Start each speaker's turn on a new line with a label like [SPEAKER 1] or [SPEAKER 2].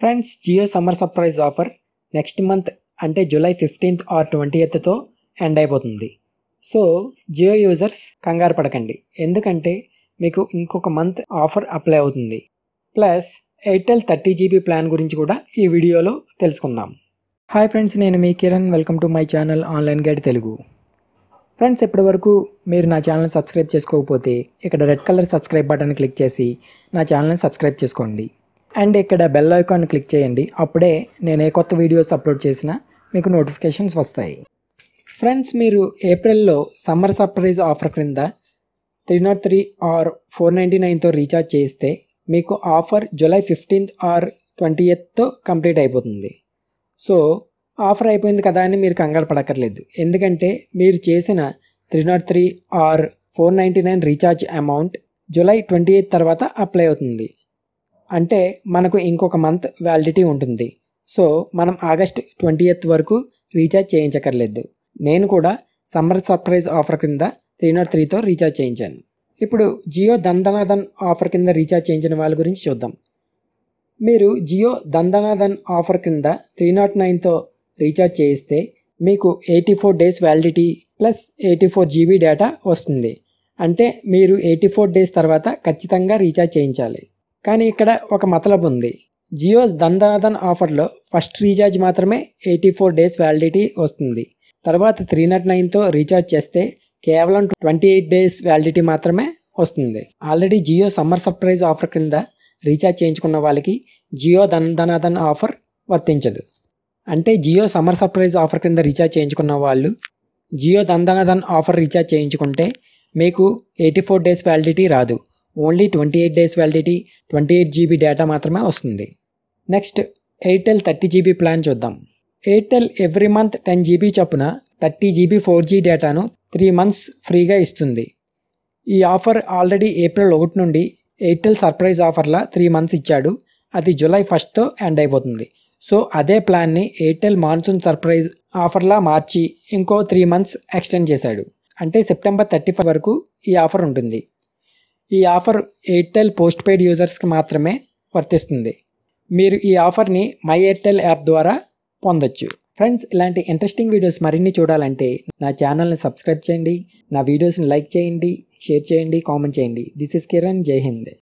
[SPEAKER 1] Friends, Jio summer surprise offer next month అంటే July 15th or 20th end అయిపోతుంది. So Jio users కంగారు పడకండి, ఎందుకంటే మీకు ఇంకొక మంత్ ఆఫర్ అప్లై అవుతుంది. ప్లస్ ఎయిర్టెల్ 30GB ప్లాన్ గురించి కూడా ఈ వీడియోలో తెలుసుకుందాం. హాయ్ ఫ్రెండ్స్, నేను మీ Kiran. Welcome to my channel online guide Telugu. Friends, ఇప్పటివరకు మీరు నా ఛానల్ సబ్స్క్రైబ్ చేసుకోకపోతే ఇక్కడ red colour subscribe button click చేసి నా ఛానల్ని సబ్స్క్రైబ్ చేసుకోండి. అండ్ ఇక్కడ బెల్ ఐకాన్ క్లిక్ చేయండి. అప్పుడే నేను ఏ కొత్త వీడియోస్ అప్లోడ్ చేసినా మీకు నోటిఫికేషన్స్ వస్తాయి. ఫ్రెండ్స్, మీరు ఏప్రిల్లో సమ్మర్ సర్ప్రైజ్ ఆఫర్ క్రింద 303 ఆర్ 499తో రీఛార్జ్ చేస్తే మీకు offer July 15th or 20th complete అయిపోతుంది. సో ఆఫర్ అయిపోయింది కదా అని మీరు కంగారు పడక్కర్లేదు, ఎందుకంటే మీరు చేసిన 303 ఆర్ 499 రీఛార్జ్ అమౌంట్ జూలై 28 తర్వాత అప్లై అవుతుంది. అంటే మనకు ఇంకొక మంత్ వ్యాలిడిటీ ఉంటుంది. సో మనం ఆగస్ట్ 20th వరకు రీఛార్జ్ చేయించక్కర్లేదు. నేను కూడా సమ్మర్ సర్ప్రైజ్ ఆఫర్ కింద 303తో రీఛార్జ్ చేయించాను. ఇప్పుడు జియో దందనాదన్ ఆఫర్ కింద రీఛార్జ్ చేయించిన వాళ్ళ గురించి చూద్దాం. మీరు జియో దందనాదన్ ఆఫర్ కింద 309తో రీఛార్జ్ చేయిస్తే మీకు 84 days validity plus 84 GB data వస్తుంది. అంటే మీరు 84 days తర్వాత ఖచ్చితంగా రీఛార్జ్ చేయించాలి. కానీ ఇక్కడ ఒక మతలబు ఉంది. జియో దందనాదన్ ఆఫర్లో ఫస్ట్ రీఛార్జ్ మాత్రమే 84 days వ్యాలిడిటీ వస్తుంది. తర్వాత 309తో రీఛార్జ్ చేస్తే కేవలం 28 days వ్యాలిడిటీ మాత్రమే వస్తుంది. Already Jio summer surprise offer కింద రీఛార్జ్ చేయించుకున్న వాళ్ళకి జియో దందనాదన్ ఆఫర్ వర్తించదు. అంటే జియో సమ్మర్ సర్ప్రైజ్ ఆఫర్ కింద రీఛార్జ్ చేయించుకున్న వాళ్ళు జియో దందనాదన్ ఆఫర్ రీఛార్జ్ చేయించుకుంటే మీకు 84 days వ్యాలిడిటీ రాదు. Only 28 days validity 28 GB data మాత్రమే వస్తుంది. నెక్స్ట్ ఎయిర్టెల్ 30GB ప్లాన్ చూద్దాం. ఎయిర్టెల్ ఎవ్రీ మంత్ 10 GB చొప్పున 30 GB 4G డేటాను 3 months ఫ్రీగా ఇస్తుంది. ఈ ఆఫర్ ఆల్రెడీ ఏప్రిల్ 1 నుండి ఎయిర్టెల్ సర్ప్రైజ్ ఆఫర్లా 3 months ఇచ్చాడు. అది జూలై 1st ఎండ్ అయిపోతుంది. సో అదే ప్లాన్ని ఎయిర్టెల్ మాన్సూన్ సర్ప్రైజ్ ఆఫర్లా మార్చి ఇంకో 3 months ఎక్స్టెండ్ చేశాడు. అంటే సెప్టెంబర్ 31 వరకు ఈ ఆఫర్ ఉంటుంది. ఈ ఆఫర్ ఎయిర్టెల్ పోస్ట్ పెయిడ్ యూజర్స్కి మాత్రమే వర్తిస్తుంది. మీరు ఈ ఆఫర్ని మై ఎయిర్టెల్ యాప్ ద్వారా పొందొచ్చు. ఫ్రెండ్స్, ఇలాంటి ఇంట్రెస్టింగ్ వీడియోస్ మరిన్ని చూడాలంటే నా ఛానల్ని సబ్స్క్రైబ్ చేయండి, నా వీడియోస్ని లైక్ చేయండి, షేర్ చేయండి, కామెంట్ చేయండి. This is Kiran. జై హింద్.